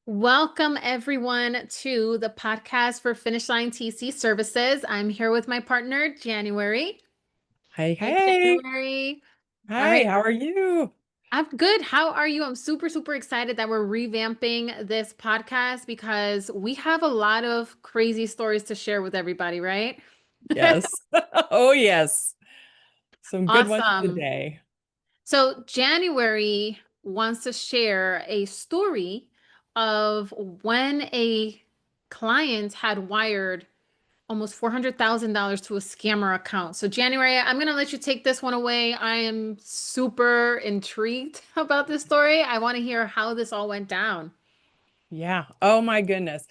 Welcome, everyone, to the podcast for Finish Line TC Services. I'm here with my partner, January. Hey, Hey, hey. January. All Hi, right, how are you? I'm good. How are you? I'm super, super excited that we're revamping this podcast because we have a lot of crazy stories to share with everybody, right? Yes. Oh, yes. Some good ones Awesome. today. So, January wants to share a story of when a client had wired almost $400,000 to a scammer account. So January, I'm gonna let you take this one away. I am super intrigued about this story. I want to hear how this all went down. Yeah. Oh my goodness.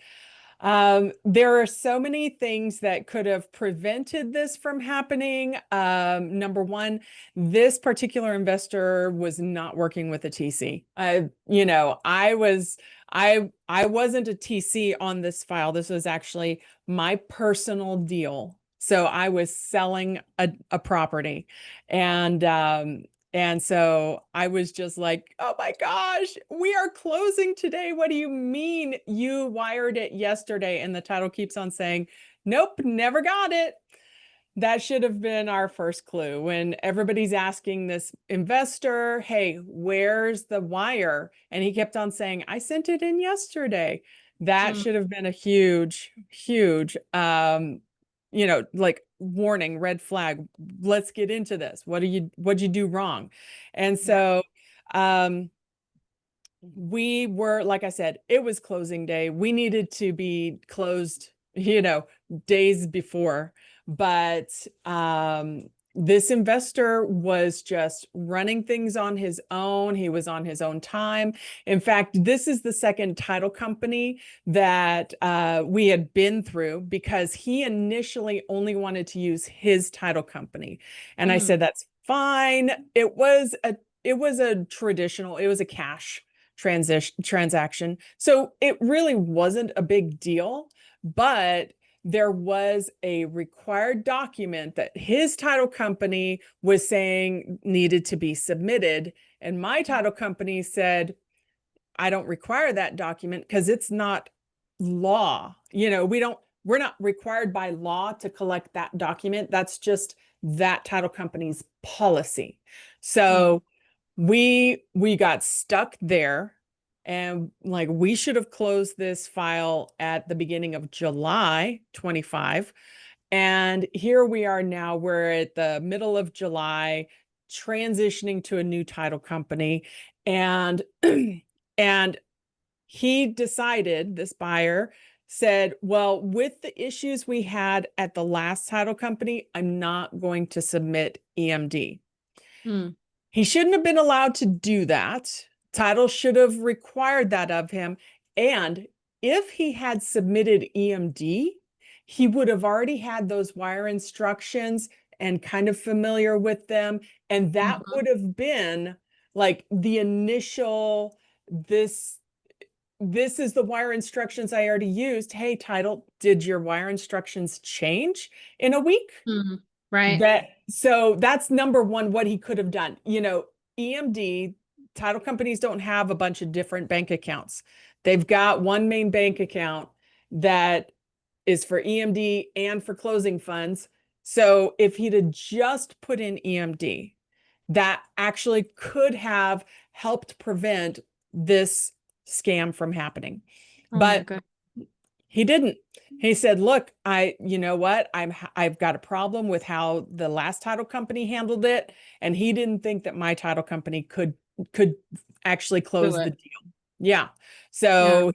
There are so many things that could have prevented this from happening. Number one, this particular investor was not working with a TC. I wasn't a TC on this file. This was actually my personal deal. So I was selling a property, and so I was just like, oh my gosh, we are closing today. What do you mean you wired it yesterday? And the title keeps on saying, nope, never got it. That should have been our first clue when everybody's asking this investor, hey, where's the wire? And he kept on saying, I sent it in yesterday. That Mm, should have been a huge, huge, like warning, red flag. Let's get into this. What'd you do wrong? And yeah. so, um, we were, like I said, it was closing day. We needed to be closed, days before. But this investor was just running things on his own. He was on his own time. In fact, this is the second title company that we had been through because he initially only wanted to use his title company. And I Mm, said, that's fine. It was a traditional, it was a cash transaction. So it really wasn't a big deal, but there was a required document that his title company was saying needed to be submitted. And my title company said, I don't require that document because it's not law. We're not required by law to collect that document. That's just that title company's policy. mm, So we got stuck there, and like we should have closed this file at the beginning of July 25. And here we are now, we're at the middle of July, transitioning to a new title company. And and he decided, this buyer said, well, with the issues we had at the last title company, I'm not going to submit EMD. mm, He shouldn't have been allowed to do that. Title should have required that of him. And if he had submitted EMD, he would have already had those wire instructions and kind of familiar with them. And that mhm, would have been like the initial, this is the wire instructions I already used. Hey, title, did your wire instructions change in a week? mm. Right. So that's number one, what he could have done. EMD, title companies don't have a bunch of different bank accounts. They've got one main bank account that is for EMD and for closing funds. So if he'd have just put in EMD, that actually could have helped prevent this scam from happening. Oh my But God. he didn't. He said, look, you know what? I've got a problem with how the last title company handled it. And he didn't think that my title company could actually Do close the it. deal. Yeah. Yeah. So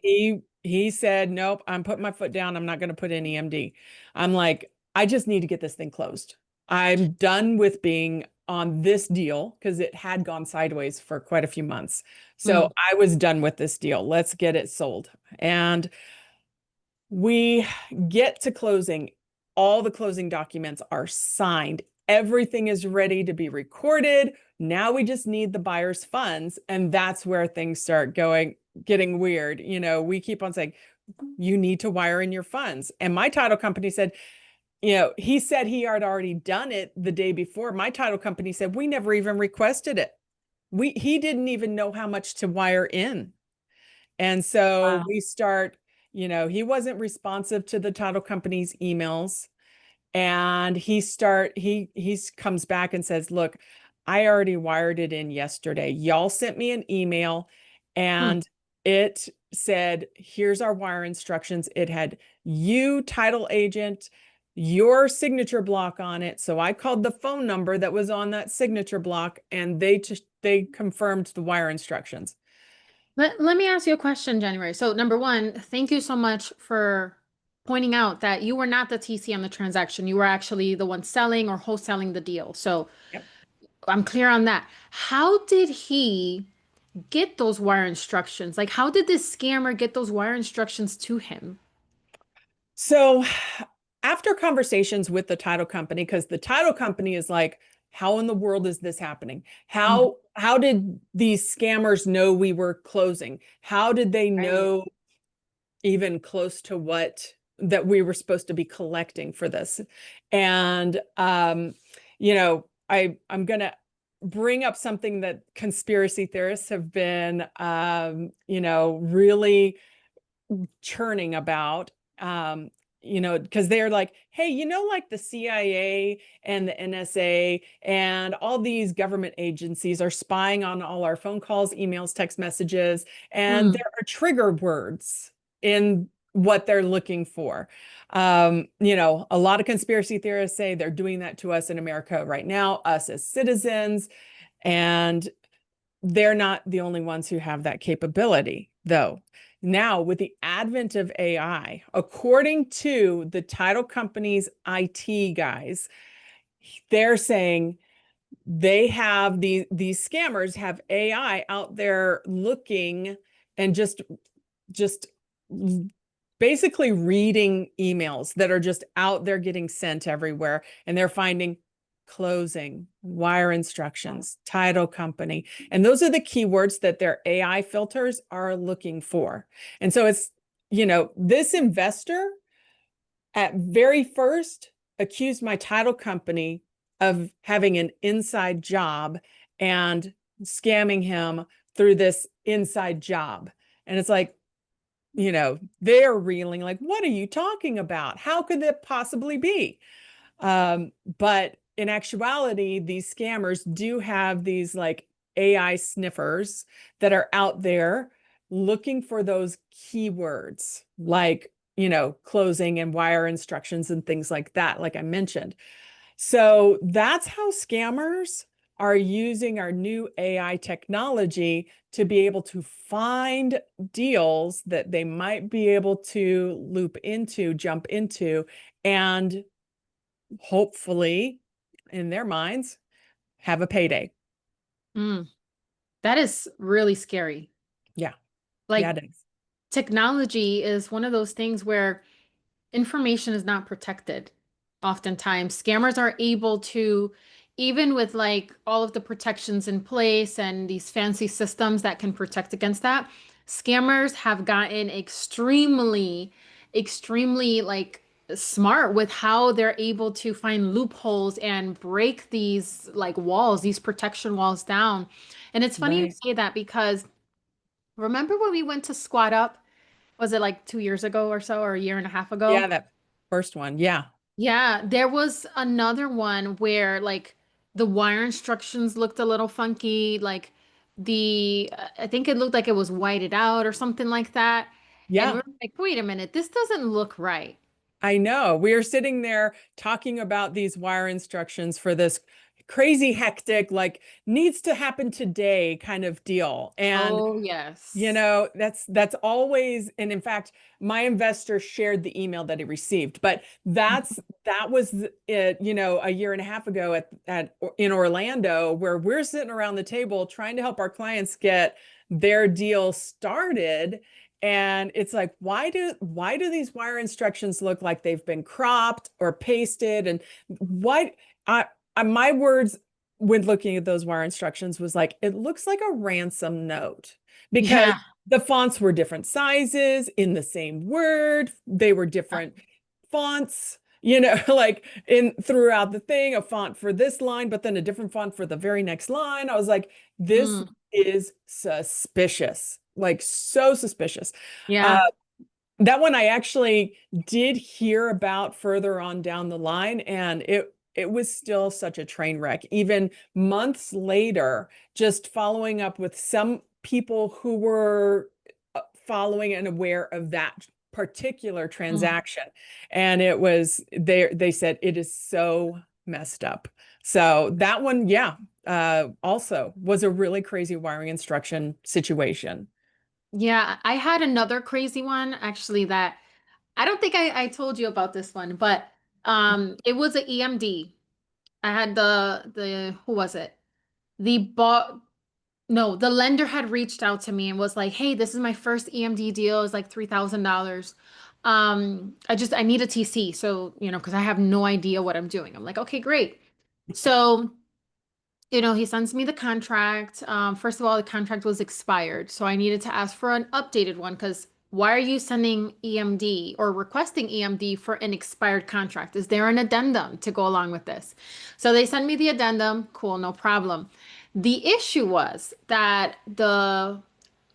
he said, nope, I'm putting my foot down. I'm not going to put in EMD. I'm like, I just need to get this thing closed. I'm done with being on this deal because it had gone sideways for quite a few months. So Mm, I was done with this deal. Let's get it sold. And we get to closing. All the closing documents are signed. Everything is ready to be recorded. Now we just need the buyer's funds. And that's where things start getting weird. We keep on saying, you need to wire in your funds. And my title company said, he said he had already done it the day before. My title company said, we never even requested it. He didn't even know how much to wire in. And so Wow. we start, he wasn't responsive to the title company's emails. And he comes back and says, look, I already wired it in yesterday. Y'all sent me an email Hmm. and it said, here's our wire instructions. It had you, title agent, your signature block on it. So I called the phone number that was on that signature block and they confirmed the wire instructions. Let me ask you a question, January. So, number one, thank you so much for pointing out that you were not the TC on the transaction. You were actually the one selling or wholesaling the deal. So, Yep. I'm clear on that. How did he get those wire instructions? Like, how did this scammer get those wire instructions to him? So after conversations with the title company, because the title company is like, how in the world is this happening? Mhm. How did these scammers know we were closing? How did they Right. know even close to what that we were supposed to be collecting for this? And I'm gonna bring up something that conspiracy theorists have been really churning about because they're like, hey, like the CIA and the NSA and all these government agencies are spying on all our phone calls, emails, text messages, and Mm. there are trigger words in what they're looking for. A lot of conspiracy theorists say they're doing that to us in America right now, us as citizens, and they're not the only ones who have that capability, though. Now, with the advent of AI, according to the title company's IT guys, they're saying these scammers have AI out there looking and just basically reading emails that are just out there getting sent everywhere, and they're finding closing, wire instructions, title company. And those are the keywords that their AI filters are looking for. And so it's, this investor at very first accused my title company of having an inside job and scamming him through this inside job. And it's like, they're reeling like, what are you talking about? How could that possibly be? But in actuality, these scammers do have these like AI sniffers that are out there looking for those keywords, like, closing and wire instructions and things like that, like I mentioned. So that's how scammers are using our new AI technology to be able to find deals that they might be able to jump into, and hopefully, in their minds, have a payday. Mm. That is really scary. Yeah, yeah, Like, it is. technology is one of those things where information is not protected. Oftentimes, scammers are able to, even with like all of the protections in place and these fancy systems that can protect against that, scammers have gotten extremely like smart with how they're able to find loopholes and break these like walls, these protection walls down. And it's funny you Right. say that because remember when we went to Squat Up? Was it like 2 years ago or so, or a year and a half Yeah, ago? that first one. Yeah. Yeah, there was another one where like the wire instructions looked a little funky, like I think it looked like it was whited out or something like that. And Yeah. we're like, wait a minute, this doesn't look right. I know. We are sitting there talking about these wire instructions for this crazy hectic, like needs to happen today kind of deal. And Oh, yes. that's always, and in fact, my investor shared the email that he received, but that was it, a year and a half ago at in Orlando, where we're sitting around the table trying to help our clients get their deal started. And it's like, why do these wire instructions look like they've been cropped or pasted? And why my words when looking at those wire instructions was like, it looks like a ransom note, because Yeah. the fonts were different sizes in the same word. They were different fonts, like in throughout the thing, a font for this line, but then a different font for the very next line. I was like, this Mm. is suspicious. like so suspicious. Uh, Yeah. that one I actually did hear about further on down the line, and it was still such a train wreck. Even months later, just following up with some people who were following and aware of that particular Mm. transaction. And it was they said it is so messed up. So that one, yeah, also was a really crazy wiring instruction situation. Yeah, I had another crazy one actually that I don't think I told you about this one, but it was an EMD. I had the who was it? The bot No, the lender had reached out to me and was like, "Hey, this is my first EMD deal. It's like $3,000. I need a TC, so because I have no idea what I'm doing." I'm like, "Okay, great." So he sends me the contract. First of all, the contract was expired, so I needed to ask for an updated one because why are you sending EMD or requesting EMD for an expired contract? Is there an addendum to go along with this? So they send me the addendum. Cool, no problem. The issue was that the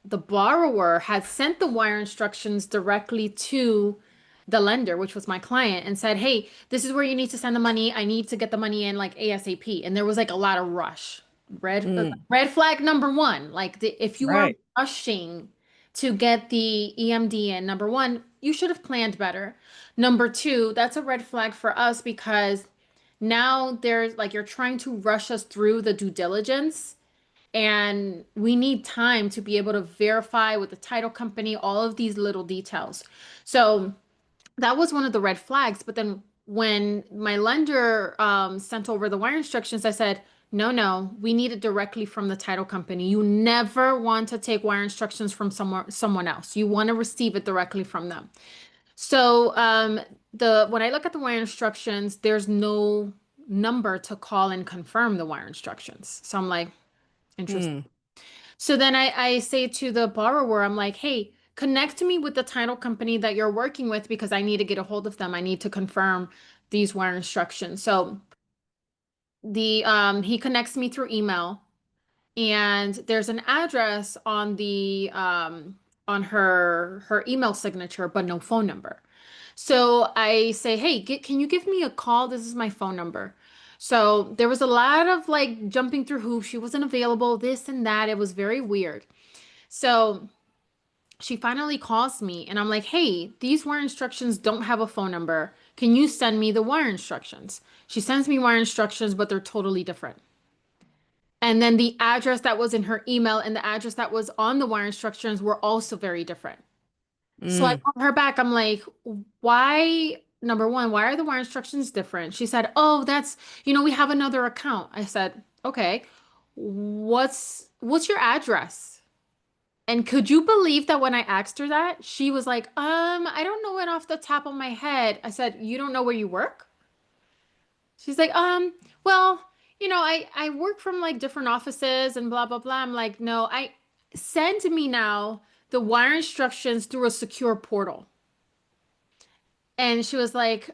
borrower had sent the wire instructions directly to the lender, which was my client, and said, "Hey, this is where you need to send the money. I need to get the money in like ASAP." And there was like a lot of rush. Mm, Red flag number one, like if you are right. rushing to get the EMD in, number one, you should have planned better. Number two, that's a red flag for us because now there's like you're trying to rush us through the due diligence and we need time to be able to verify with the title company all of these little details. So that was one of the red flags. But then when my lender sent over the wire instructions, I said, no, no, we need it directly from the title company. You never want to take wire instructions from someone else. You want to receive it directly from them. So the when I look at the wire instructions, there's no number to call and confirm the wire instructions. So I'm like, interesting. Mm, So then I say to the borrower, I'm like, hey, connect me with the title company that you're working with because I need to get a hold of them. I need to confirm these wire instructions. So the he connects me through email and there's an address on her email signature, but no phone number. So I say, hey, can you give me a call? This is my phone number. So there was a lot of like jumping through hoops. She wasn't available, this and that. It was very weird. So she finally calls me and I'm like, hey, these wire instructions don't have a phone number. Can you send me the wire instructions? She sends me wire instructions, but they're totally different. And then the address that was in her email and the address that was on the wire instructions were also very different. So I mm, called her back. I'm like, why, number one, why are the wire instructions different? She said, oh, we have another account. I said, okay, what's your address? And could you believe that when I asked her that, she was like, I don't know it off the top of my head. I said, you don't know where you work? She's like, well, I work from like different offices and blah blah blah. I'm like, no, I send me now the wire instructions through a secure portal. And she was like,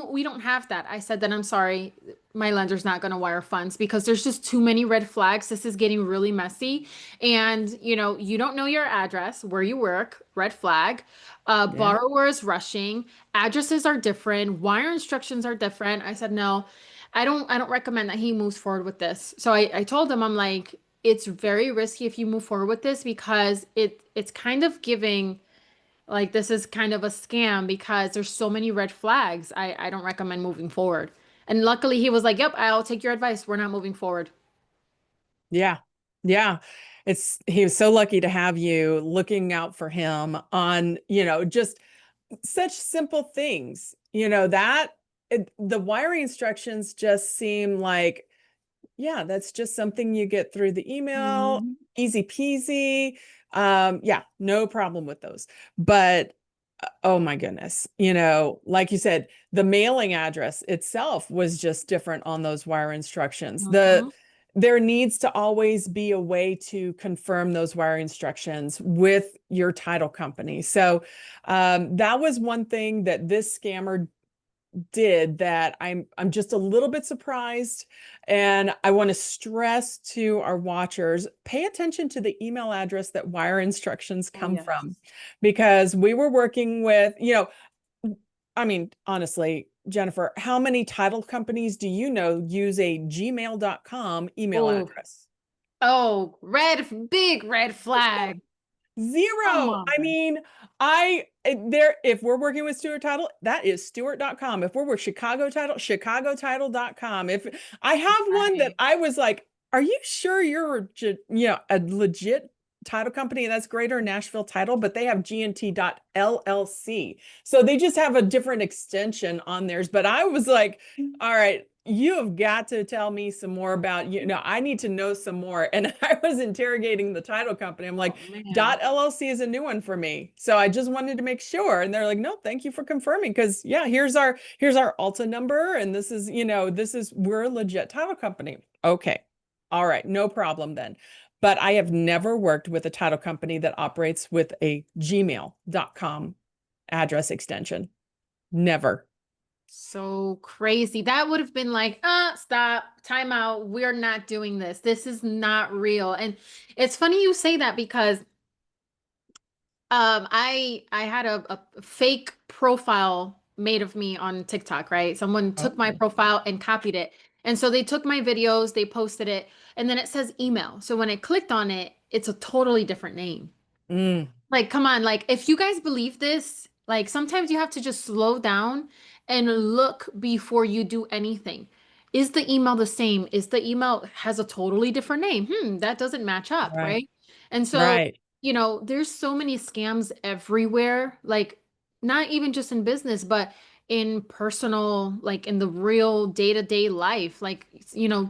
we don't have that. I said, then I'm sorry, my lender's not going to wire funds because there's just too many red flags. This is getting really messy. And, you don't know your address, where you work, red flag. yeah. Borrowers rushing, addresses are different, wire instructions are different. I said, no, I don't recommend that he moves forward with this. So I told him, I'm like, it's very risky if you move forward with this because it's kind of giving like this is kind of a scam because there's so many red flags. I don't recommend moving forward. And luckily he was like, "Yep, I'll take your advice. We're not moving forward." Yeah. Yeah. He was so lucky to have you looking out for him on, just such simple things, the wiring instructions just seem like, yeah, that's just something you get through the email, Mhm. easy peasy. Yeah, no problem with those. But oh my goodness, like you said, the mailing address itself was just different on those wire instructions. Mhm. There needs to always be a way to confirm those wire instructions with your title company. So that was one thing that this scammer did that I'm just a little bit surprised. And I want to stress to our watchers, pay attention to the email address that wire instructions Oh, come yes. from, because we were working with, I mean, honestly, Jennifer, how many title companies do you know use a gmail.com email Oh, address? oh, big red flag. Come Zero. I on. mean, there, if we're working with Stewart Title, that is Stewart.com. If we're with Chicago Title, ChicagoTitle.com. If I have one that Right. I was like, are you sure you're a legit title company? And that's Greater Nashville Title, but they have GNT.LLC. So they just have a different extension on theirs. But I was like, all right, you have got to tell me some more about, I need to know some more. And I was interrogating the title company. I'm like, Oh, man. Dot LLC is a new one for me. So I just wanted to make sure. And they're like, no, thank you for confirming. Cause yeah, here's our Alta number. And we're a legit title company. Okay. All right. No problem then. But I have never worked with a title company that operates with a gmail.com address extension. Never. So crazy. That would have been like, stop, time out. We're not doing this. This is not real. And it's funny you say that because I had a fake profile made of me on TikTok, right? Someone took my Oh. profile and copied it. And so they took my videos, they posted it, and then it says email. So when I clicked on it, it's a totally different name. Mm, Like, come on, like if you guys believe this, like sometimes you have to just slow down and look before you do anything. Is the email the same? Is the email has a totally different name? That doesn't match up, right. right? And so, Right. there's so many scams everywhere, like not even just in business, but in personal, like in the real day-to-day life. Like,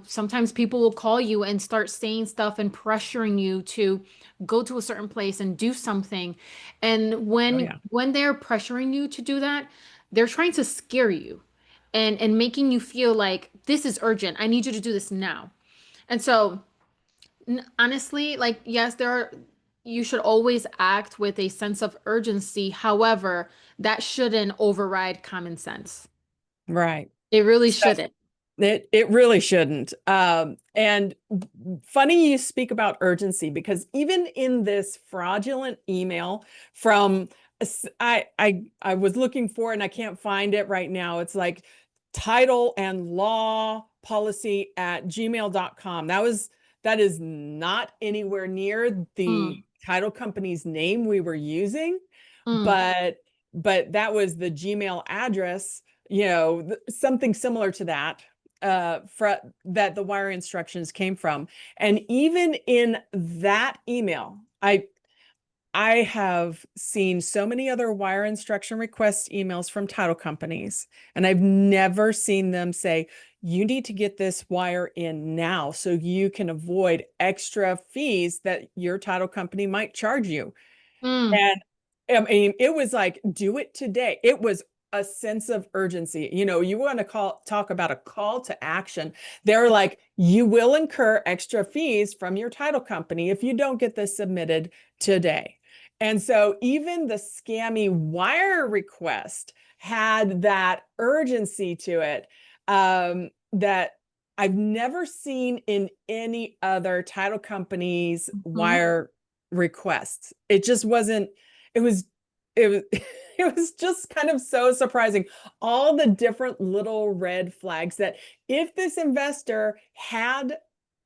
sometimes people will call you and start saying stuff and pressuring you to go to a certain place and do something. And Oh when yeah. when they're pressuring you to do that, they're trying to scare you and making you feel like this is urgent. I need you to do this now. And so honestly, like yes, you should always act with a sense of urgency. However, that shouldn't override common sense. Right. It really shouldn't. It really shouldn't. And funny you speak about urgency, because even in this fraudulent email from I was looking for, and I can't find it right now. It's like title and law policy at gmail.com. That is not anywhere near the Mm, title company's name we were using, mm, but that was the Gmail address, something similar to that, that the wire instructions came from. And even in that email, I have seen so many other wire instruction request emails from title companies, and I've never seen them say, you need to get this wire in now so you can avoid extra fees that your title company might charge you. mm, And I mean, it was like, do it today. It was a sense of urgency. You want to talk about a call to action. They're like, you will incur extra fees from your title company if you don't get this submitted today. And so even the scammy wire request had that urgency to it, that I've never seen in any other title company's mm. wire requests. It just wasn't, it was it was just kind of so surprising. All the different little red flags that if this investor had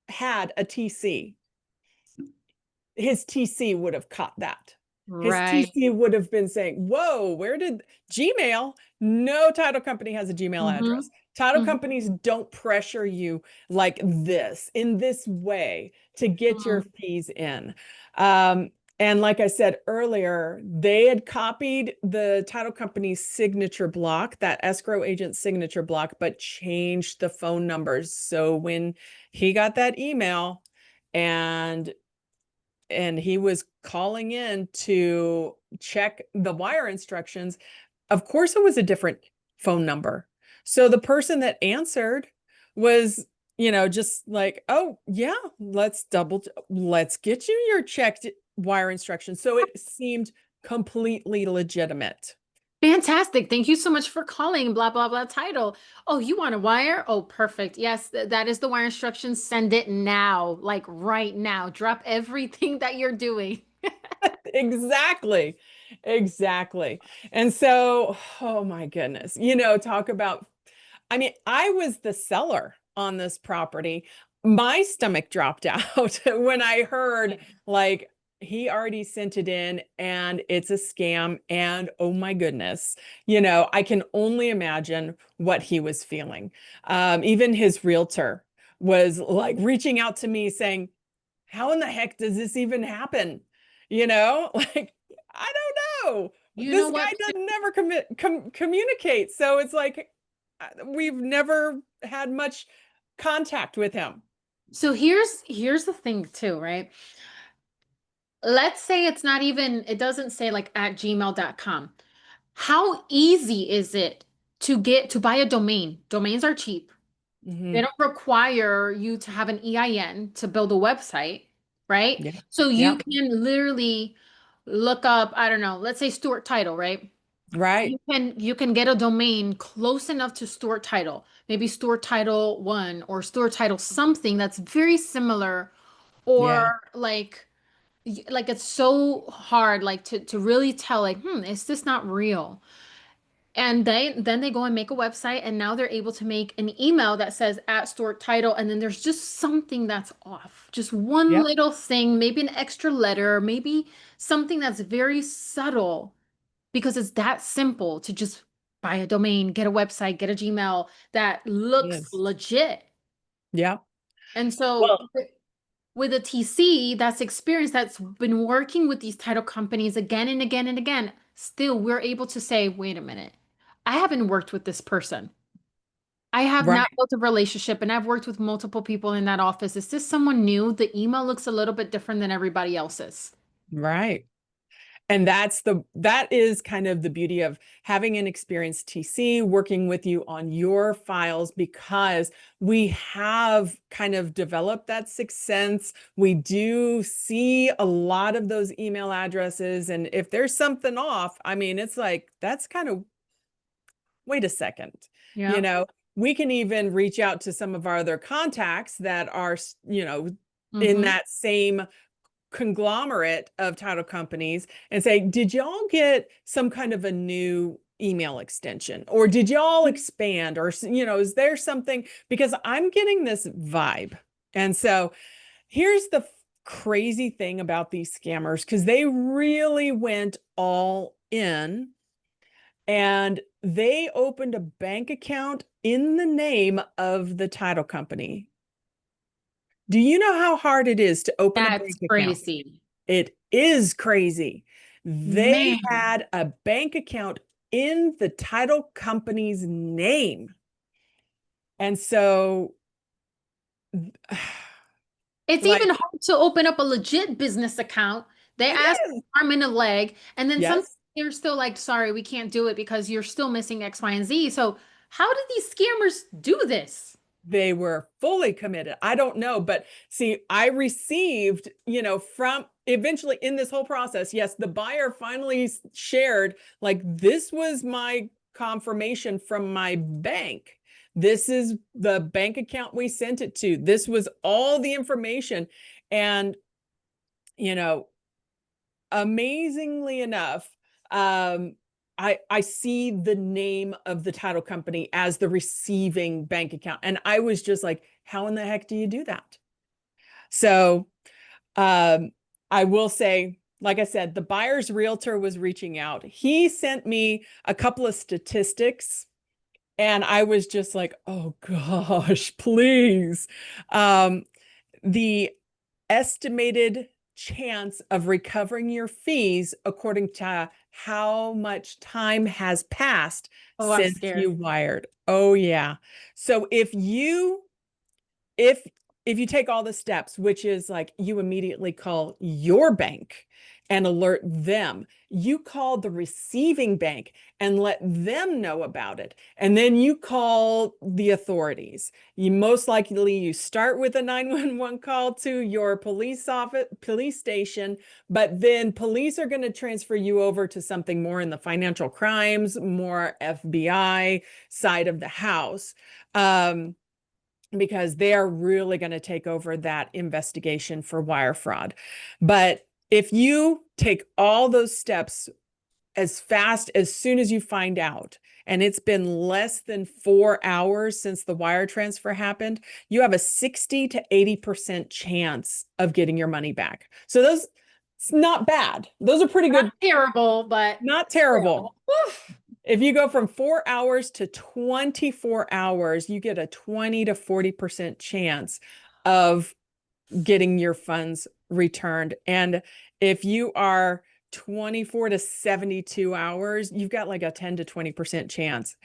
a TC, his TC would have caught that. His Right. TC would have been saying, whoa, where did Gmail? No title company has a Gmail Mm-hmm. address. Title Mm-hmm. companies don't pressure you like this, in this way, to get your fees in. Um, and like I said earlier, they had copied the title company's signature block, that escrow agent signature block, but changed the phone numbers. So when he got that email, and he was calling in to check the wire instructions, of course it was a different phone number. So the person that answered was, just like, oh yeah, let's get you your checked wire instructions. So it seemed completely legitimate. Fantastic. Thank you so much for calling. Blah, blah, blah title. Oh, you want a wire? Oh, perfect. Yes, that is the wire instructions. Send it now, like right now. Drop everything that you're doing. Exactly. Exactly. And so, oh my goodness, talk about, I mean, I was the seller on this property. My stomach dropped out when I heard like he already sent it in and it's a scam. And oh my goodness, I can only imagine what he was feeling. Even his realtor was like reaching out to me saying, how in the heck does this even happen? Like, I don't know. You know This what? guy doesn't never communicate. So it's like we've never had much contact with him. So here's the thing too, right? Let's say it's not even, it doesn't say like at gmail.com. How easy is it to buy a domain? Domains are cheap. They Hmm. don't require you to have an EIN to build a website, right? Yeah. So you Yeah. can literally look up, I don't know, let's say Stuart Title, right? Right. You can get a domain close enough to Stuart Title, maybe Stuart Title 1 or Stuart Title something that's very similar, Yeah. or like it's so hard like to really tell like, is this not real? And then they go and make a website, and now they're able to make an email that says at Stuart Title, and then there's just something that's off. Just one Yep. little thing, maybe an extra letter, maybe something that's very subtle, because it's that simple to just buy a domain, get a website, get a Gmail that It looks is. legit. Yeah. And so Well, with a TC that's experienced, that's been working with these title companies again and again and again, still we're able to say, wait a minute, I haven't worked with this person. I have right. not built a relationship, and I've worked with multiple people in that office. Is this someone new? The email looks a little bit different than everybody else's. Right. And that is kind of the beauty of having an experienced TC working with you on your files, because we have kind of developed that sixth sense. We do see a lot of those email addresses, and if there's something off, I mean, it's like that's kind of, wait a second. You Yeah. know, we can even reach out to some of our other contacts that are, in Mm-hmm. that same conglomerate of title companies and say, did y'all get some kind of a new email extension, or did y'all expand, or is there something, because I'm getting this vibe. And so here's the crazy thing about these scammers, because they really went all in and they opened a bank account in the name of the title company. Do you know how hard it is to open a That's bank account? crazy. It is crazy. They Man, had a bank account in the title company's name. And so, it's even like, hard to open up a legit business account. They it ask is. for arm and a leg, and then some Yes. they're still like, sorry, we can't do it because you're still missing X, Y, and Z. So how did these scammers do this? They were fully committed. I don't know, but see, I received, from eventually in this whole process, yes, the buyer finally shared, like, this was my confirmation from my bank. This is the bank account we sent it to. This was all the information. And, you know, amazingly enough, I see the name of the title company as the receiving bank account, and I was just like, how in the heck do you do that? So um, I will say, like I said, the buyer's realtor was reaching out. He sent me a couple of statistics, and I was just like, oh gosh, please. Um, the estimated chance of recovering your fees according to how much time has passed Oh, I'm since you scared. wired. Oh yeah. So if you take all the steps, which is like you immediately call your bank and alert them. You call the receiving bank and let them know about it. And then you call the authorities. You most likely you start with a 911 call to your police office, police station, but then police are going to transfer you over to something more in the financial crimes, more FBI side of the house. Because they are really going to take over that investigation for wire fraud. But if you take all those steps as fast as soon as you find out, and it's been less than 4 hours since the wire transfer happened, you have a 60 to 80% chance of getting your money back. So those, it's not bad. Those are pretty Not good, terrible, but not terrible. still. Woof. If you go from 4 hours to 24 hours, you get a 20 to 40% chance of getting your funds returned. And if you are 24 to 72 hours, you've got like a 10 to 20% chance.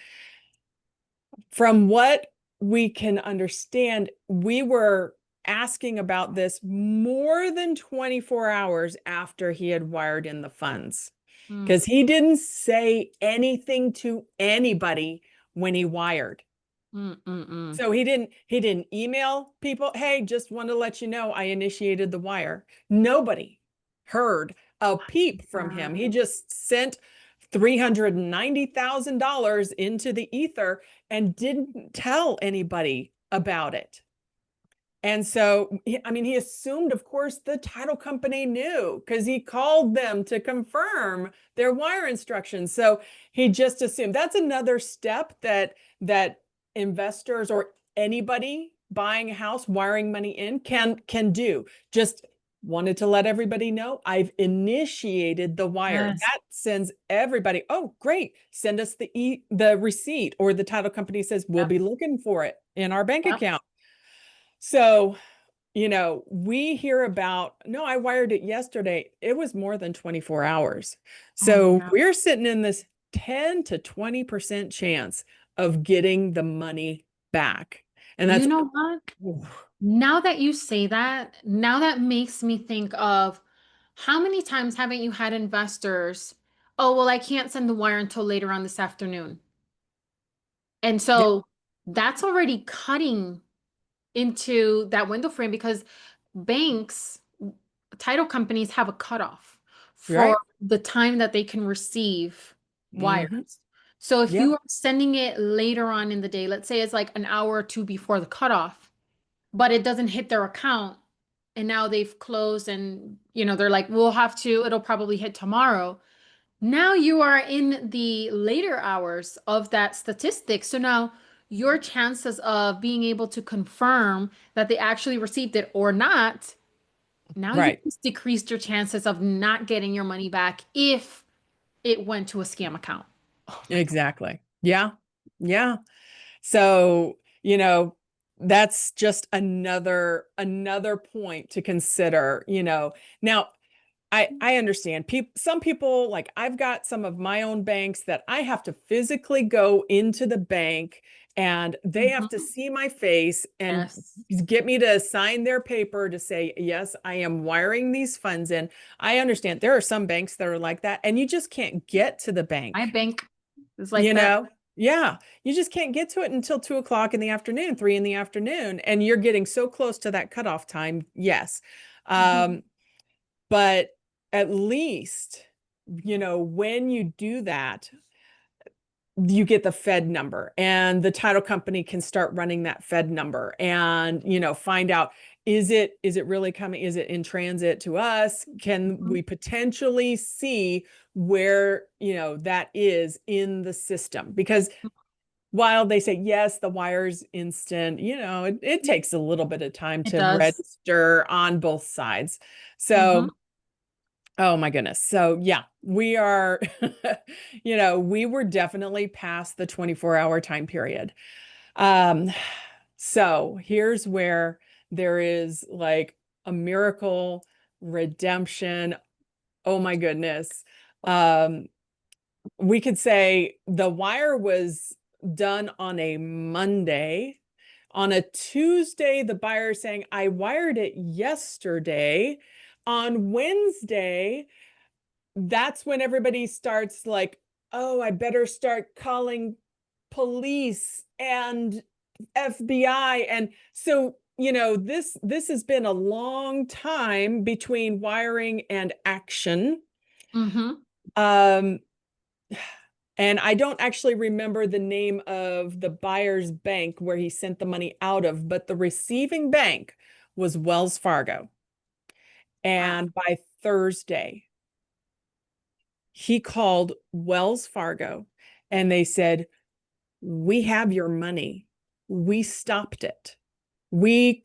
From what we can understand, we were asking about this more than 24 hours after he had wired in the funds Mm, because he didn't say anything to anybody when he wired. mm, mm, mm. So he didn't email people, hey, just want to let you know I initiated the wire. Nobody heard a peep from him. He just sent $390,000 into the ether and didn't tell anybody about it. And so, I mean, he assumed, of course, the title company knew because he called them to confirm their wire instructions. So he just assumed. That's another step that investors or anybody buying a house, wiring money in can do. Just wanted to let everybody know I've initiated the wire. Yes. That sends everybody, oh, great, send us the receipt, or the title company says we'll Yep. be looking for it in our bank Yep. account. So, we hear about, no, I wired it yesterday. It was more than 24 hours. Oh my So God. we're sitting in this 10 to 20% chance of getting the money back. And You that's, know what? Now that you say that, now that makes me think of how many times haven't you had investors, oh, well, I can't send the wire until later on this afternoon. And yeah, so that's already cutting into that window frame because banks, title companies have a cutoff for right. the time that they can receive Hmm. wires. So if Yeah, you are sending it later on in the day, let's say it's like an hour or two before the cutoff, but it doesn't hit their account and now they've closed and they're like, we'll have to, it'll probably hit tomorrow. Now you are in the later hours of that statistic. So now your chances of being able to confirm that they actually received it or not, now you right. just decreased your chances of not getting your money back if it went to a scam account. Oh my God. Exactly. Yeah. Yeah. So, that's just another point to consider, Now, I understand people, some people, like I've got some of my own banks that I have to physically go into the bank and they have to Mhm. see my face and Yes. get me to sign their paper to say, yes, I am wiring these funds in. I understand there are some banks that are like that and you just can't get to the My bank, bank is like you that. know? Yeah, you just can't get to it until 2 o'clock in the afternoon, 3 in the afternoon, and you're getting so close to that cutoff time. Yes. Mhm. Um, but at least, when you do that, you get the Fed number and the title company can start running that Fed number and, find out, is it really coming? Is it in transit to us? Can Mhm. we potentially see where, that is in the system? Because while they say, yes, the wire's instant, it takes a little bit of time It to does. register on both sides. Hmm. So, oh my goodness. So yeah, we are, we were definitely past the 24-hour time period. Um, so here's where there is like a miracle redemption. Oh my goodness. Um, we could say the wire was done on a Monday. On a Tuesday, the buyer is saying, I wired it yesterday. On Wednesday, that's when everybody starts like, oh, I better start calling police and FBI. And so, this has been a long time between wiring and action. Mm-hmm. Um, and I don't actually remember the name of the buyer's bank where he sent the money out of, but the receiving bank was Wells Fargo. Wow. And by Thursday, he called Wells Fargo and they said, we have your money. We stopped it. Mm.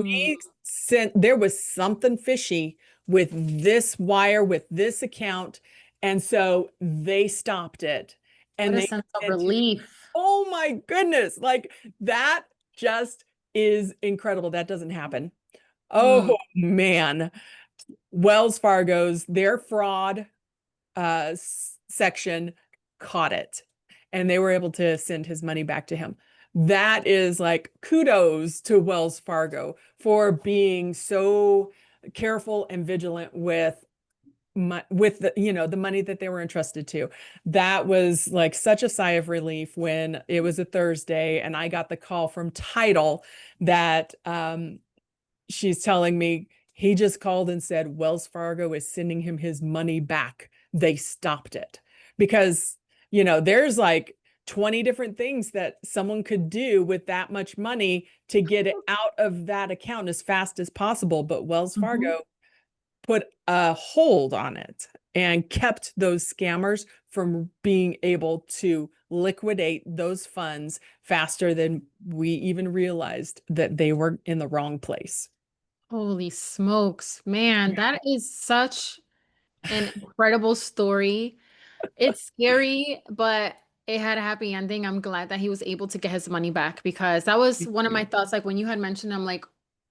We sent, there was something fishy with this wire, with this account. And so they stopped it What and a they sense of sent you, relief. oh my goodness, like that just is incredible. That doesn't happen. Mm. Oh man. Wells Fargo's, their fraud section caught it and they were able to send his money back to him. That is like kudos to Wells Fargo for being so careful and vigilant with the money that they were entrusted to. That was like such a sigh of relief when it was a Thursday and I got the call from title that she's telling me he just called and said Wells Fargo is sending him his money back. They stopped it because, there's like 20 different things that someone could do with that much money to get it out of that account as fast as possible. But Wells Mhm. Fargo put a hold on it and kept those scammers from being able to liquidate those funds faster than we even realized that they were in the wrong place. Holy smokes, man, Yeah. that is such an incredible story. It's scary, but it had a happy ending. I'm glad that he was able to get his money back because that was one of my thoughts. Like when you had mentioned, I'm like,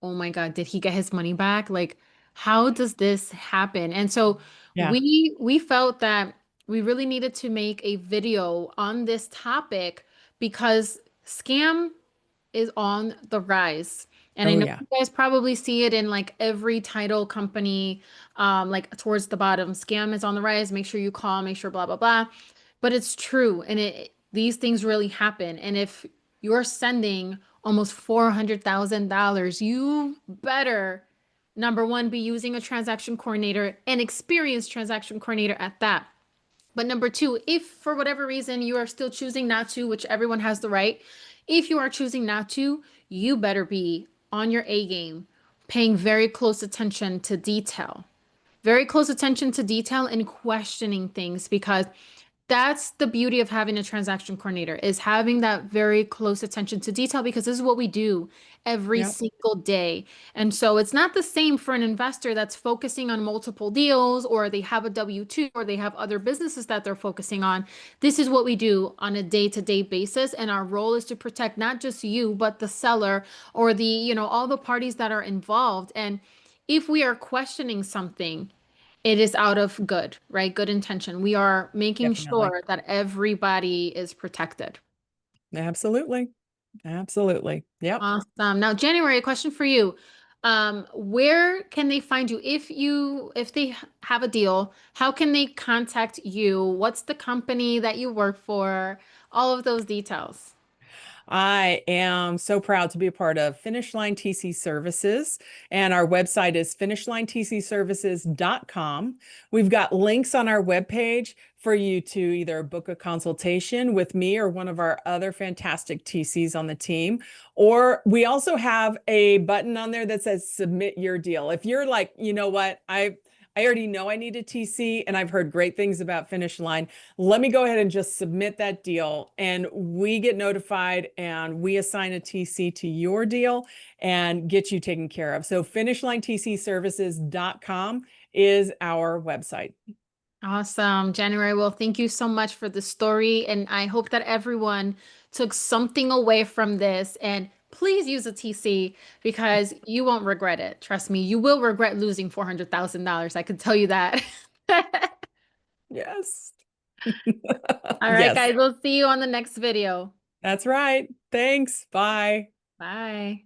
oh my God, did he get his money back? Like, how does this happen? And so Yeah. we felt that we really needed to make a video on this topic because scam is on the rise. And I Oh, know yeah. you guys probably see it in like every title company, like towards the bottom, scam is on the rise. Make sure you call, make sure blah, blah, blah. But it's true. And these things really happen. And if you're sending almost $400,000, you better, number one, be using a transaction coordinator, an experienced transaction coordinator at that. But number two, if for whatever reason you are still choosing not to, which everyone has the right, if you are choosing not to, you better be on your A game, paying very close attention to detail. Very close attention to detail and questioning things because that's the beauty of having a transaction coordinator is having that very close attention to detail because this is what we do every Yeah. single day. And so it's not the same for an investor that's focusing on multiple deals or they have a W-2 or they have other businesses that they're focusing on. This is what we do on a day-to-day basis. And our role is to protect not just you, but the seller or all the parties that are involved. And if we are questioning something, it is out of good, right? Good intention. We are making Definitely. sure that everybody is protected. Absolutely. Absolutely. Yep. Awesome. Now, January, a question for you. Where can they find you if they have a deal? How can they contact you? What's the company that you work for? All of those details. I am so proud to be a part of Finish Line TC Services, and our website is finishlinetcservices.com. We've got links on our webpage for you to either book a consultation with me or one of our other fantastic TCs on the team, or we also have a button on there that says submit your deal. If you're like, you know what, I already know I need a TC and I've heard great things about Finish Line. Let me go ahead and just submit that deal and we get notified and we assign a TC to your deal and get you taken care of. So finishlinetcservices.com is our website. Awesome. January, well, thank you so much for the story. And I hope that everyone took something away from this. And please use a TC because you won't regret it. Trust me, you will regret losing $400,000. I can tell you that. Yes. All right, Yes, guys, we'll see you on the next video. that's right. Thanks. Bye. Bye.